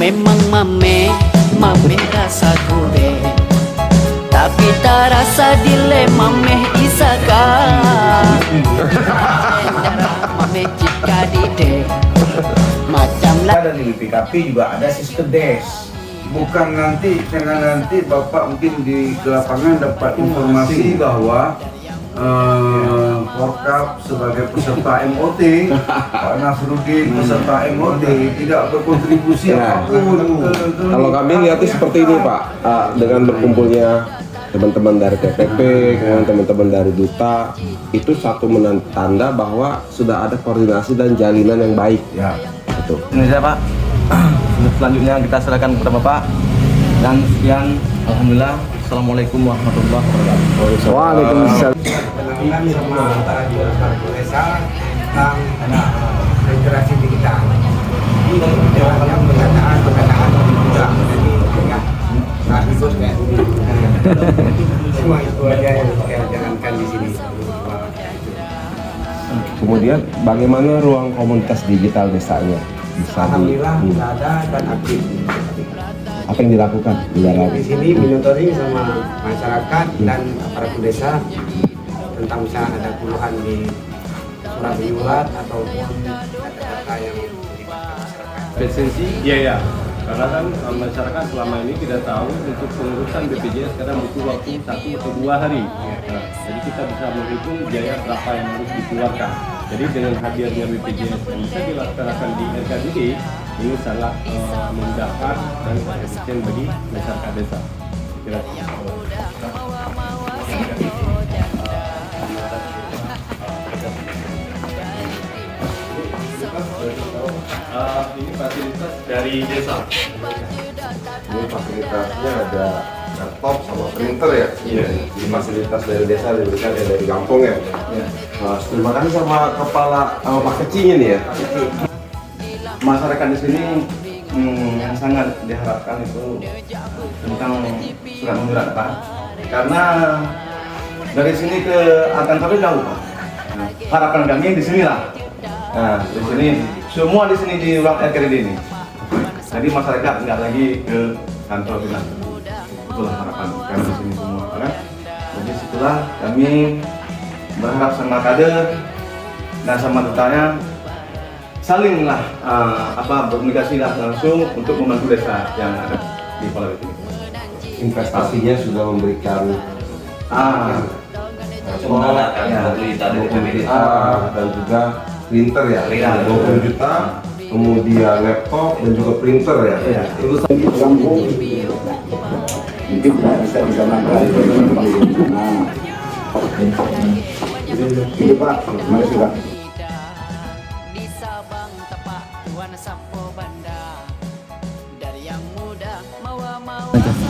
Memang mame rasa gurih, tapi tak rasa dilema meh isaka. Mame jika dide macam lah. Ada di BPKP juga ada sistem DES. Bukan jangan nanti Bapak mungkin di lapangan dapat informasi bahwa Forkap sebagai peserta MOT, Pak Nasruddin peserta MOT tidak berkontribusi apapun. Kalau kami lihatnya seperti ini Pak, dengan berkumpulnya teman-teman dari TPP, kemudian teman-teman dari Duta, itu satu tanda bahwa sudah ada koordinasi dan jalinan yang baik. Ya. Itu. Ini saya Pak. Selanjutnya kita serahkan kepada Bapak. Dan sekian, alhamdulillah. Assalamualaikum warahmatullahi wabarakatuh. Waalaikumsalam. Penanganan sama antara desa tentang integrasi digital. Ini jalannya pendataan juga. Jadi enggak ribut kayak semua itu aja yang saya jalankan di sini. Kemudian bagaimana ruang komunitas digital desanya? Alhamdulillah sudah ada dan aktif. Apa yang dilakukan? Di sini monitoring sama masyarakat dan aparatur desa tentang misalnya ada keluhan di surat menyurat ataupun data-data yang melibatkan masyarakat. Esensi, iya. Karena kan masyarakat selama ini tidak tahu untuk pengurusan BPJS kadang butuh waktu 1 atau 2 hari. Nah, jadi kita bisa menghitung biaya berapa yang harus dikeluarkan. Jadi dengan hadirnya BPJS yang bisa dilaksanakan di RKDD, ini sangat memudahkan dan efisien bagi masyarakat desa. Ini fasilitas dari desa. Ini fasilitasnya ada laptop sama printer ya? Iya. Di fasilitas dari desa diberikan ya dari kampung ya? Iya. Terima kasih sama Pak Kecing ini ya? Masyarakat di sini yang sangat diharapkan itu tentang surat menyurat Pak. Karena dari sini ke kantor jauh Pak. Nah, harapan kami di sini lah. Nah, di sini semua di sini di ruang RKDD ini. Jadi masyarakat nggak lagi ke kantor kita. Itulah harapan kami di sini semua, kan? Jadi situlah kami berharap sama kader dan sama dutanya salinglah berkomunikasi langsung untuk membantu desa yang ada di Polawet ini. Investasinya sudah memberikan dan juga printer ya, 20 juta, kemudian laptop dan juga printer ya. Itu kampung mungkin bisa dijalankan. Ini Pak, mari sudah. Di Sabang tepak Tuan Sampo Banda, dari yang muda mawa.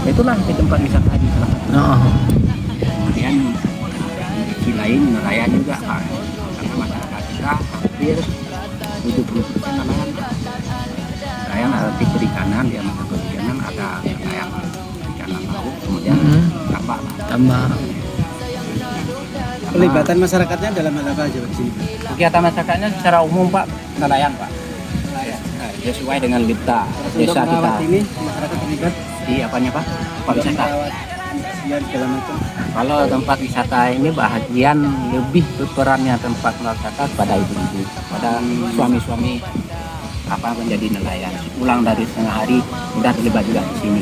Itulah di tempat wisata haji salah satu. Kemudian di lain nelayan juga Pak. Karena masyarakat kita hampir 70% nelayan. Nelayan arti perikanan, dia mata perikanan ada nelayan perikanan laut, kemudian tambah. Pelibatan masyarakatnya dalam hal apa aja di sini? Kegiatan masyarakatnya secara umum Pak, nelayan Pak. Sesuai dengan desa kita. Ini masyarakat terlibat Di apanya Pak? Tempat wisata. segala macam. Kalau tempat wisata ini bahagian lebih berperannya tempat wisata pada ibu-ibu, pada suami-suami menjadi nelayan. Pulang dari setengah hari sudah terlibat juga di sini.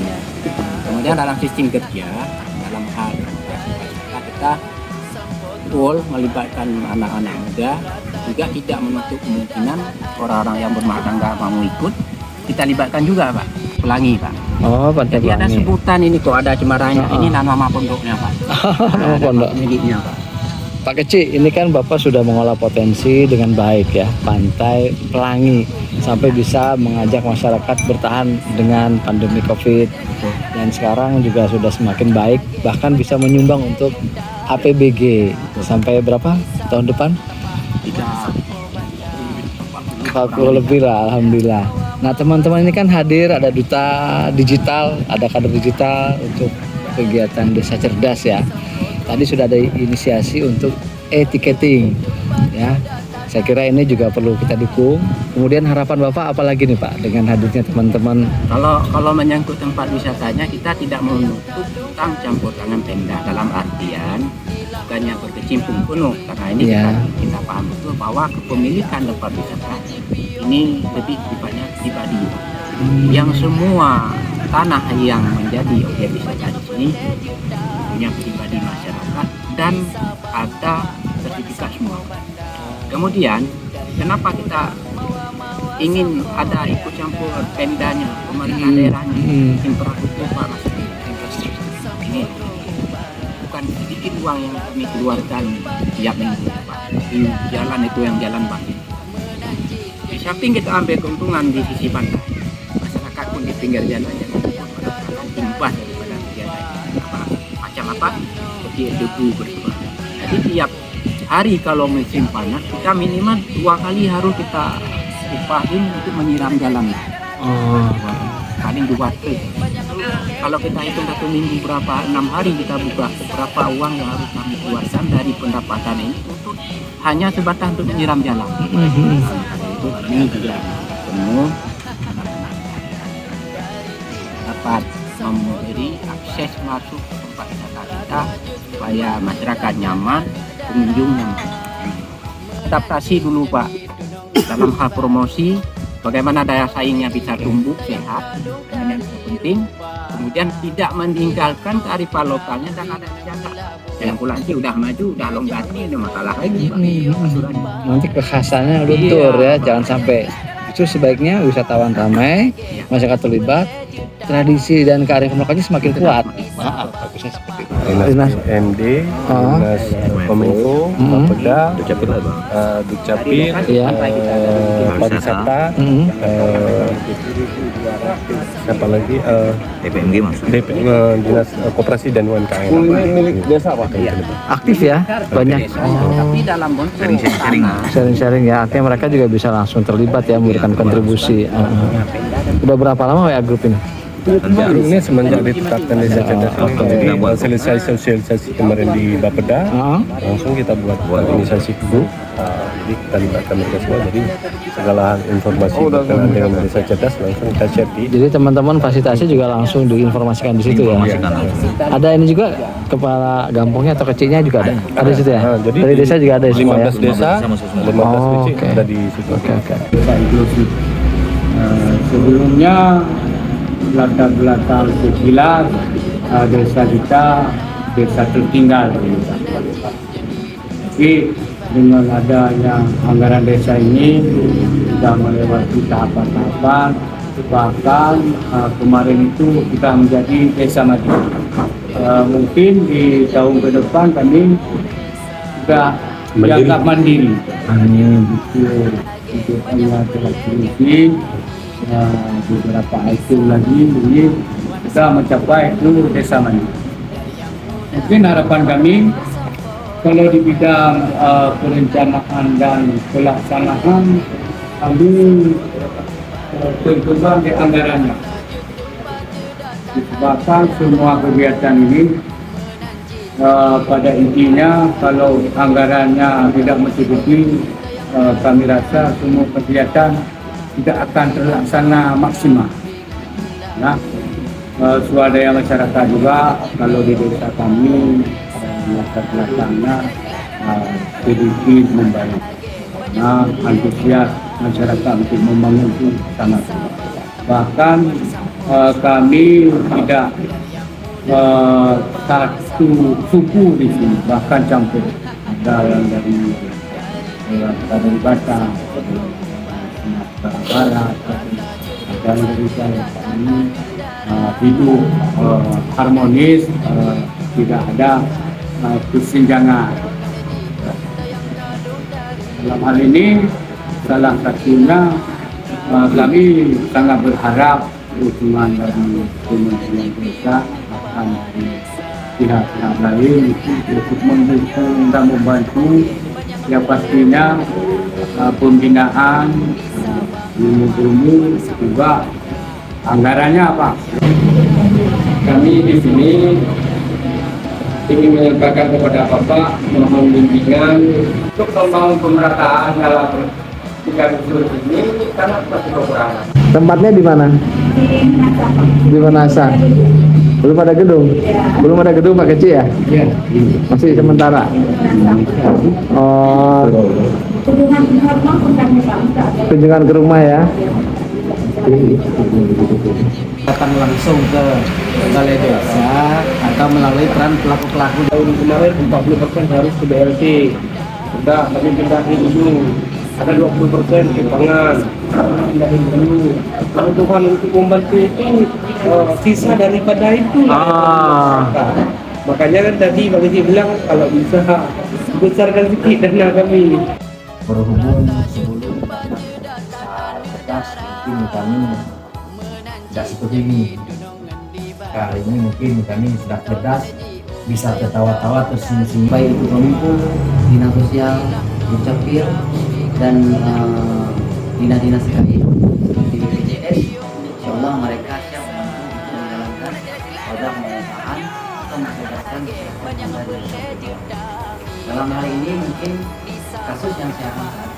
Kemudian dalam sistem kerja, dalam hal kita betul melibatkan anak-anak muda, juga tidak menutup kemungkinan orang-orang yang berumah tangga mau ikut, kita libatkan juga Pak, pelangi Pak. Oh, Pantai Jadi ada Pelangi. sebutan ini kok ada cemaranya, ini nama pondoknya Pak. Nama pondok. Miliknya Pak. Pak Kecik, ini kan Bapak sudah mengolah potensi dengan baik ya, Pantai Pelangi, sampai bisa mengajak masyarakat bertahan dengan pandemi COVID. Dan sekarang juga sudah semakin baik, bahkan bisa menyumbang untuk APBG. Sampai berapa tahun depan? 40 lebih lah, alhamdulillah. Nah teman-teman ini kan hadir, ada duta digital, ada kader digital untuk kegiatan desa cerdas ya. Tadi sudah ada inisiasi untuk e-ticketing ya. Saya kira ini juga perlu kita dukung. Kemudian harapan Bapak apa lagi nih Pak dengan hadirnya teman-teman? Kalau menyangkut tempat wisatanya, kita tidak menutup tentang campur tangan Pemda, dalam artian bukannya berkecimpung penuh, karena ini kita paham betul bahwa kepemilikan tempat wisata ini lebih sifatnya pribadi. Yang semua tanah yang menjadi objek wisata di sini punya pribadi masyarakat dan ada sertifikat semua. Kemudian, kenapa kita ingin ada ikut campur Pemdanya, pemerintah daerahnya, infrastruktur Pak Mas? Ini bukan sedikit uang yang kami keluarkan tiap minggu Pak. Di jalan itu yang jalan bagi. Di samping kita ambil keuntungan di sisi pantai, masyarakat pun di pinggir jalan yang merasakan imbas daripada kegiatan macam apa, seperti debu berkurang. Jadi tiap hari kalau musim panas, kita minimal 2 kali harus kita upahin untuk menyiram jalan. Paling 2 trip. Kalau kita hitung 1 minggu berapa, 6 hari kita buka, berapa uang yang harus kami keluarkan dari pendapatan ini untuk hanya sebatas untuk menyiram jalan. Itu ini juga penuh dapat memberi akses masuk tempat wisata kita supaya masyarakat nyaman, pengunjung yang adaptasi dulu Pak dalam hal promosi, bagaimana daya saingnya bisa tumbuh sehat, dan yang terpenting kemudian tidak meninggalkan kearifan lokalnya dan ada dijaga. Yang pula nanti udah maju, udah longgar ini masalah lagi Pak. Nanti kekhasannya luntur ya, jangan sampai. Itu sebaiknya wisatawan ramai, masyarakat terlibat, tradisi dan kearifan lokalnya semakin kuat. Bagusnya seperti itu. Dinas MD, Dinas Kominfo, Bapeda, Dukcapil, pariwisata, siapa lagi? DPMG maksudnya. Dinas Koperasi dan UMKM. Ini milik desa Pak. Aktif ya, banyak. Tapi dalam Sharing-sharing ya, artinya mereka juga bisa langsung terlibat ya, memberikan kontribusi. Udah berapa lama WA Group ini? Grup ini semenjak ditetapkan desa cerdas, jadi selesai sosialisasi kemarin di Bapeda, langsung kita buat organisasi grup. Jadi kita libatkan mereka semua, jadi segala hal informasi berkenaan dengan desa cerdas langsung kita share di. Jadi teman-teman fasilitasi juga langsung diinformasikan di situ ya. Ada ini juga kepala kampungnya atau kecilnya juga ada. Ada di situ ya. Jadi dari desa juga ada semua ya. 15 desa, 15 kecil ada di situ. Oke. Desa inklusif. Sebelumnya latar belakang sekilas desa kita desa tertinggal. Tapi dengan adanya anggaran desa ini sudah melewati tahapan-tahapan, bahkan kemarin itu kita menjadi desa maju. Mungkin di tahun ke depan kami sudah dianggap mandiri. Itu hanya terlalu beberapa item lagi, jadi kita mencapai seluruh desa mandiri. Mungkin harapan kami kalau di bidang perencanaan dan pelaksanaan kami berkembang di anggarannya. Disebabkan semua kegiatan ini pada intinya kalau anggarannya tidak mencukupi, kami rasa semua kegiatan tidak akan terlaksana maksimal. Nah, swadaya masyarakat juga kalau di desa kami latar belakangnya sedikit membaik. Nah, antusias masyarakat untuk membangun itu sangat. Bahkan kami tidak satu suku di sini, bahkan campur. Ada yang dari Batak, Sumatera Barat, dan dari saya kami hidup harmonis, tidak ada kesenjangan. Dalam hal ini salah satunya kami sangat berharap dukungan dari Kementerian Desa akan dari pihak-pihak lain untuk mendukung dan membantu ya pastinya pembinaan ilmu juga anggarannya apa. Kami di sini ingin menyampaikan kepada Bapak mohon bimbingan untuk membangun pemerataan dalam 3 unsur ini karena masih kekurangan. Tempatnya di mana? Di Manasa. Belum ada gedung? Belum ada gedung Pak Kecil ya? Iya. Masih sementara? Oh, kunjungan ke rumah ya? Datang langsung ke balai desa atau melalui peran pelaku-pelaku. Tahun kemarin 40% harus ke BLT. Sudah, tapi pindahin dulu. Ada 20% ke pangan. Pindahin dulu. Kebutuhan untuk membantu itu sisa daripada itu. Makanya kan tadi Pak Kecil bilang kalau bisa besarkan sedikit dana kami. Berhubung sebelum tegas mungkin kami tidak seperti ini. Kali ini mungkin kami sudah cerdas, bisa tertawa-tawa tersenyum-senyum. Baik itu Kominfo, Dinas Sosial, Dukcapil, dan dinas-dinas terkait seperti BPJS. Insya Allah mereka siap membantu untuk menjalankan program pengusahaan atau mencerdaskan dalam hal ini mungkin kasus yang saya angkat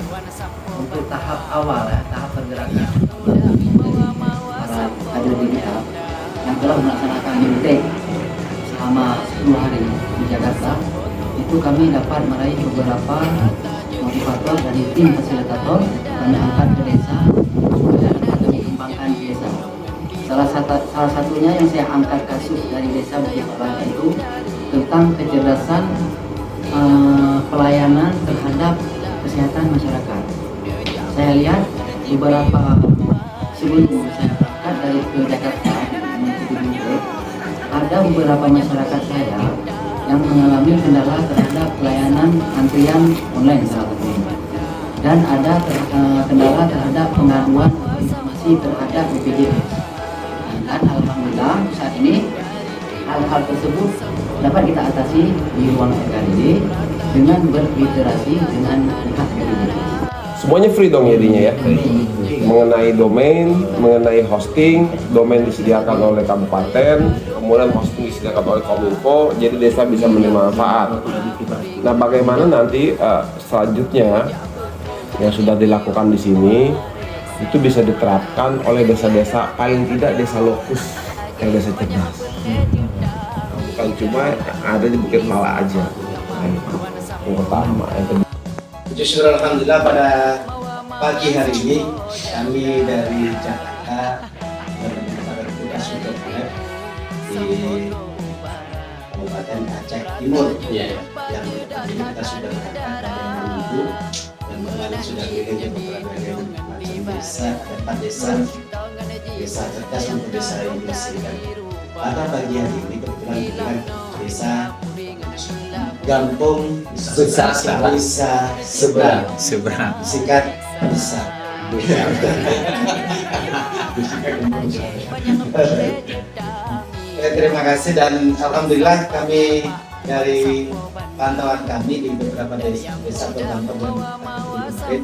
untuk tahap awal ya, tahap pergerakan para kader digital yang telah melaksanakan BMTEK selama 10 hari di Jakarta, itu kami dapat meraih beberapa motivator dari tim fasilitator. Kami angkat ke desa supaya dapat kami kembangkan di desa. Salah satunya yang saya angkat kasus dari desa Bukit Baka itu tentang kecerdasan pelayanan terhadap kesehatan masyarakat. Saya lihat beberapa sebelum saya berangkat dari ke Jakarta menuju BMTEK, ada beberapa masyarakat saya yang mengalami kendala terhadap pelayanan antrian online salah satunya, dan ada kendala terhadap pengaduan informasi terhadap BPJS. Dan alhamdulillah saat ini hal-hal tersebut dapat kita atasi di ruang RKDD dengan berliterasi dengan pihak BPJS. Semuanya free dong jadinya ya? Mengenai domain, mengenai hosting, domain disediakan oleh kabupaten, kemudian hosting disediakan oleh Kominfo, jadi desa bisa menerima manfaat. Nah, bagaimana nanti selanjutnya yang sudah dilakukan di sini itu bisa diterapkan oleh desa-desa, paling tidak desa lokus yang desa cerdas. Bukan cuma ada di Bukit Mala aja. Nah, yang pertama, yang kedua. Justru alhamdulillah pada pagi hari ini kami dari Jakarta bertugas untuk lab di Kabupaten Aceh Timur yang ini kita sudah berangkat dari Minggu dan kemarin sudah keliling ke berbagai macam desa, 4 desa cerdas untuk desa industri. Dan pada pagi hari ini kebetulan desa Gampung Besar Seberang sikat besar. Terima kasih dan alhamdulillah kami dari pantauan kami di beberapa desa Gampung dan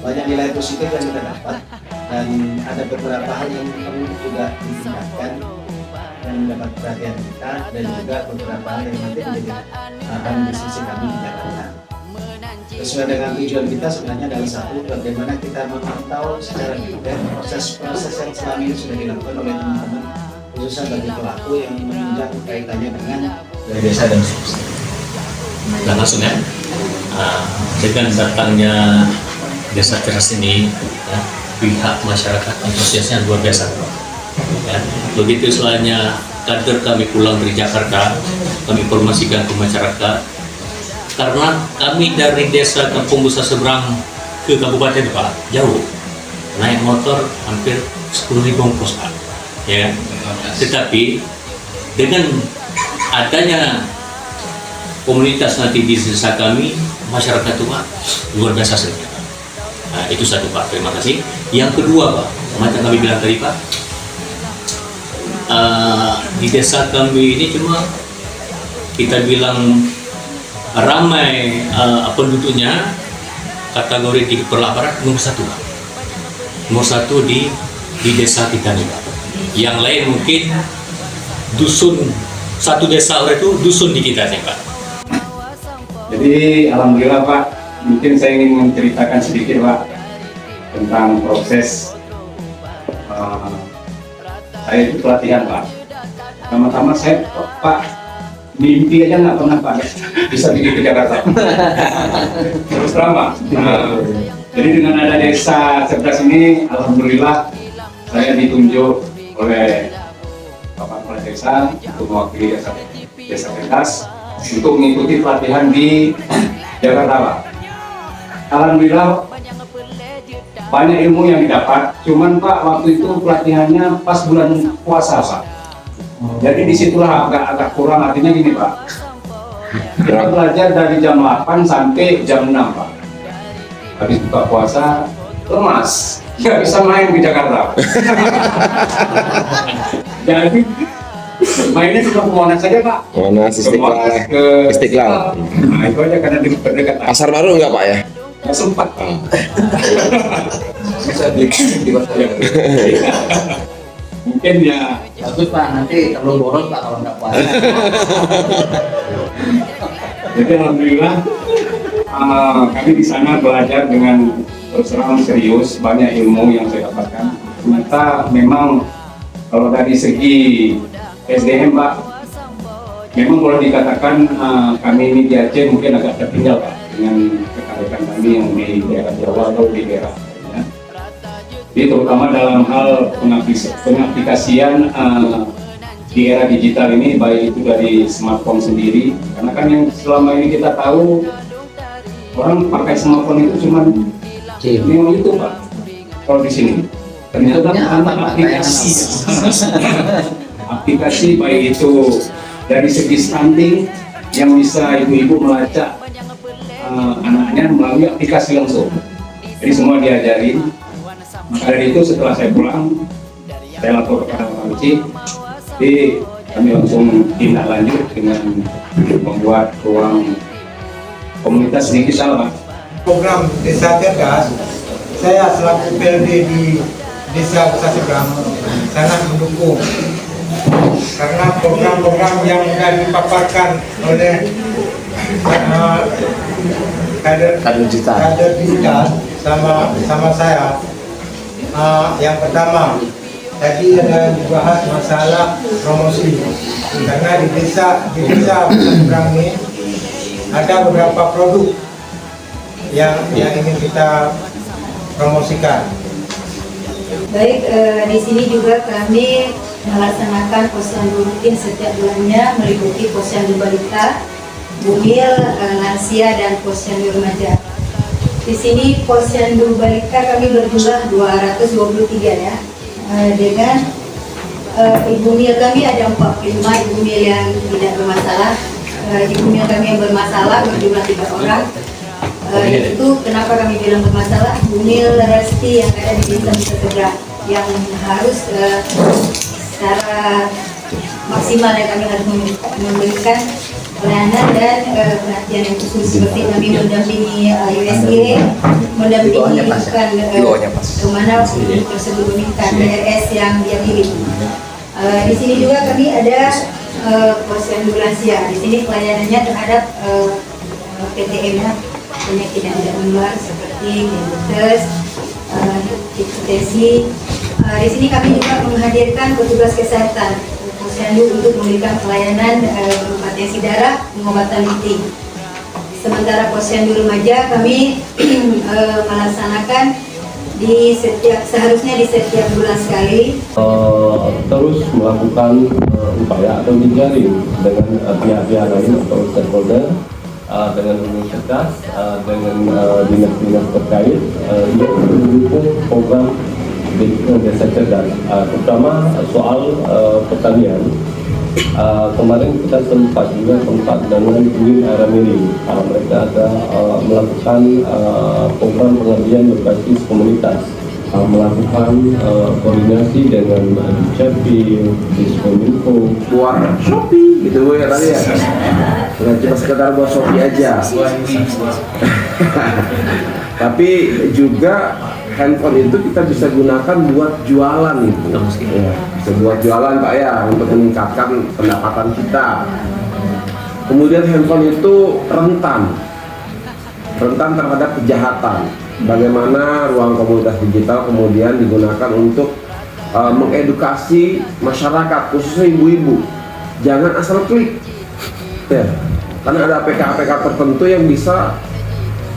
banyak nilai positif yang kita dapat, dan ada beberapa hal yang perlu juga ditingkatkan dan mendapat perhatian kita, dan juga beberapa hal yang nanti menjadi bahan diskusi kami di Jakarta. Sesuai dengan tujuan kita sebenarnya adalah satu, bagaimana kita memantau secara detail proses-proses yang selama ini sudah dilakukan oleh teman-teman, khususnya bagi pelaku yang menunjang kaitannya dengan desa dan subsidi. Dan langsung ya, dengan datangnya desa cerdas ini, ya, pihak masyarakat antusiasnya luar biasa. Ya, begitu soalnya kader kami pulang dari Jakarta, kami informasikan ke masyarakat, karena kami dari desa Kampung Besar Seberang ke kabupaten Pak jauh, naik motor hampir 10.000 ongkos Pak, ya. Tetapi dengan adanya komunitas nanti di desa kami, masyarakat itu Pak luar biasa sekali. Nah, itu satu Pak, terima kasih. Yang kedua Pak, macam kami bilang tadi Pak, di desa kami ini cuma kita bilang ramai penduduknya kategori di perlaparan nomor 1 Pak. Nomor 1 di desa kita nih Pak. Yang lain mungkin dusun satu desa itu dusun di kita sih Pak. Jadi alhamdulillah Pak, mungkin saya ingin menceritakan sedikit Pak tentang proses saya itu pelatihan Pak. Pertama-tama saya Pak mimpi aja nggak pernah Pak bisa pergi ke Jakarta. Terus terang Pak. Jadi dengan ada desa cerdas ini, alhamdulillah saya ditunjuk oleh Bapak Kepala Desa untuk mewakili desa cerdas untuk mengikuti pelatihan di Jakarta Pak. Alhamdulillah banyak ilmu yang didapat, cuman Pak waktu itu pelatihannya pas bulan puasa Pak. Jadi disitulah agak kurang, artinya gini Pak. Kita belajar dari jam 8 sampai jam 6 Pak. Habis buka puasa, lemas, nggak bisa main di Jakarta. Jadi mainnya cuma ke Monas saja Pak. Monas, Istiqlal. Nah itu aja karena berdekatan. Pasar Baru enggak Pak ya? Nggak sempat. Bisa di Mungkin ya. Bagus Pak, nanti terlalu boros Pak kalau nggak puasa. Jadi alhamdulillah kami di sana belajar dengan terus terang serius, banyak ilmu yang saya dapatkan. Ternyata memang kalau dari segi SDM Pak, memang boleh dikatakan kami ini di Aceh mungkin agak tertinggal Pak dengan rekan-rekan kami yang di daerah Jawa atau di daerah lainnya. Jadi terutama dalam hal pengaplikasian di era digital ini, baik itu dari smartphone sendiri, karena kan yang selama ini kita tahu orang pakai smartphone itu cuma memang itu Pak. Kalau di sini ternyata aplikasi aplikasi baik itu dari segi stunting yang bisa ibu-ibu melacak anaknya melalui aplikasi langsung. Jadi semua diajarin. Maka dari itu setelah saya pulang, saya lapor kepada Pak Uci. Jadi kami langsung tindak lanjut dengan membuat ruang komunitas digital Pak. Program Desa Cerdas, saya selaku PLD di Desa Seberang sangat mendukung karena program-program yang sudah dipaparkan oleh kader digital sama saya. Yang pertama, tadi ada dibahas masalah promosi karena di desa Seberang ini ada beberapa produk yang ingin kita promosikan. Baik, di sini juga kami melaksanakan posyandu rutin setiap bulannya meliputi posyandu balita, bumil, lansia dan posyandu remaja. Di sini posyandu balita kami berjumlah 223 ya. Dengan ibu mil kami ada 45 ibu mil yang tidak bermasalah. Ibu mil kami yang bermasalah berjumlah 3 orang. Itu kenapa kami bilang bermasalah? Bumil Resti yang ada di Desa Seberang yang harus secara maksimal yang kami harus memberikan pelayanan dan perhatian yang khusus seperti kami mendampingi USG, mendampingi bukan kemana tersebut meminta PRS yang dia pilih. Di sini juga kami ada posyandu lansia. Di sini pelayanannya terhadap PTM ya, penyakit yang tidak menular seperti diabetes, hipertensi. Di sini kami juga menghadirkan petugas kesehatan posyandu untuk memberikan pelayanan berupa tensi darah, pengobatan penting. Sementara posyandu remaja kami melaksanakan seharusnya di setiap bulan sekali. Terus melakukan upaya atau menjaring dengan pihak-pihak lain atau stakeholder, dengan universitas, dengan dinas-dinas terkait yang mendukung program Desa Cerdas, terutama soal pertanian. Kemarin kita sempat dengan Win Aramili. Mereka ada melakukan program pengabdian berbasis komunitas, melakukan koordinasi dengan Dicapil, Diskominfo, buat Shopee gitu ya tadi ya. Bukan cuma sekedar buat Shopee aja. Tapi juga handphone itu kita bisa gunakan buat jualan itu. Ya, bisa buat jualan Pak ya, untuk meningkatkan pendapatan kita. Kemudian handphone itu rentan terhadap kejahatan. Bagaimana ruang komunitas digital kemudian digunakan untuk mengedukasi masyarakat, khususnya ibu-ibu. Jangan asal klik, ya, karena ada APK tertentu yang bisa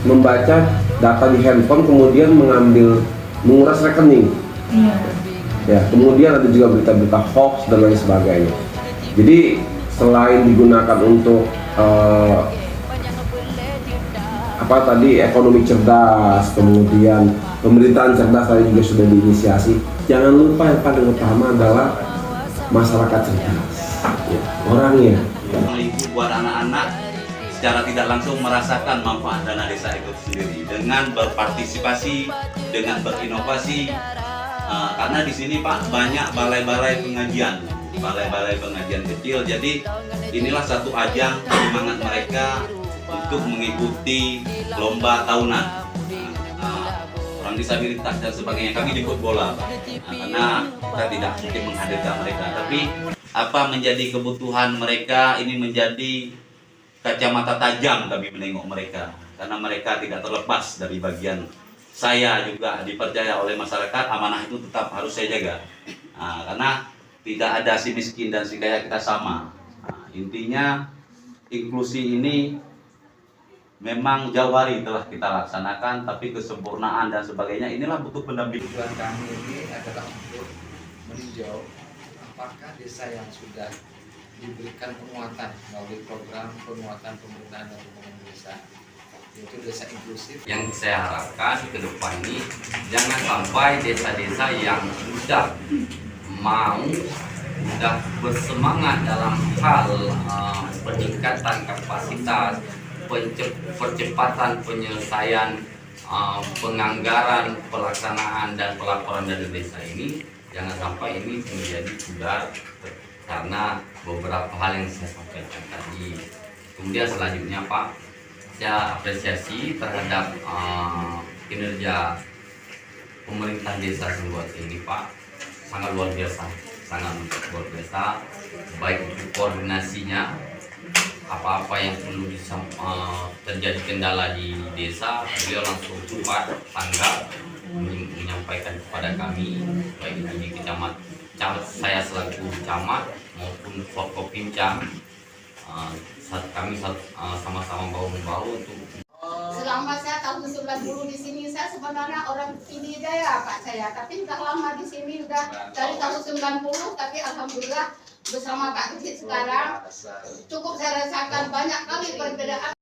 membaca data di handphone kemudian menguras rekening. Ya, kemudian ada juga berita-berita hoax dan lain sebagainya. Jadi selain digunakan untuk ekonomi cerdas, kemudian pemerintahan cerdas tadi juga sudah diinisiasi. Jangan lupa yang paling utama adalah masyarakat cerdas, ya, orangnya. Ibu buat anak-anak secara tidak langsung merasakan manfaat dana desa itu sendiri dengan berpartisipasi, dengan berinovasi. Karena di sini Pak banyak balai-balai pengajian kecil. Jadi inilah satu ajang semangat mereka untuk mengikuti lomba tahunan. Orang disabilitas dan sebagainya, kami jemput bola Pak. Karena kita tidak mungkin menghadirkan mereka, tapi apa menjadi kebutuhan mereka ini menjadi kacamata tajam kami menengok mereka, karena mereka tidak terlepas dari bagian saya juga dipercaya oleh masyarakat, amanah itu tetap harus saya jaga. Karena tidak ada si miskin dan si kaya, kita sama. Intinya inklusi ini memang jauh hari telah kita laksanakan, tapi kesempurnaan dan sebagainya inilah butuh pendampingan. Tujuan kami ini adalah untuk meninjau apakah desa yang sudah diberikan penguatan melalui program penguatan pemerintahan dan pembangunan desa, yaitu desa inklusif. Yang saya harapkan ke depan ini jangan sampai desa-desa yang sudah mau, sudah bersemangat dalam hal peningkatan kapasitas, percepatan penyelesaian penganggaran, pelaksanaan dan pelaporan dari desa ini, jangan sampai ini menjadi pudar karena beberapa hal yang saya sampaikan tadi. Kemudian selanjutnya Pak, saya apresiasi terhadap kinerja pemerintah desa Sumbawa ini Pak, sangat luar biasa, baik itu koordinasinya, apa-apa yang perlu terjadi kendala di desa, beliau langsung cepat tanggap menyampaikan kepada kami, baik itu di kecamatan saya selaku camat maupun Forkopimcam. Kami sama-sama bahu-membahu untuk. Selama saya tahun 90 di sini, saya sebenarnya orang ini ya Pak saya, tapi sudah lama di sini, sudah dari tahun 90, tapi alhamdulillah bersama Pak Kecil sekarang cukup saya rasakan banyak kali perbedaan.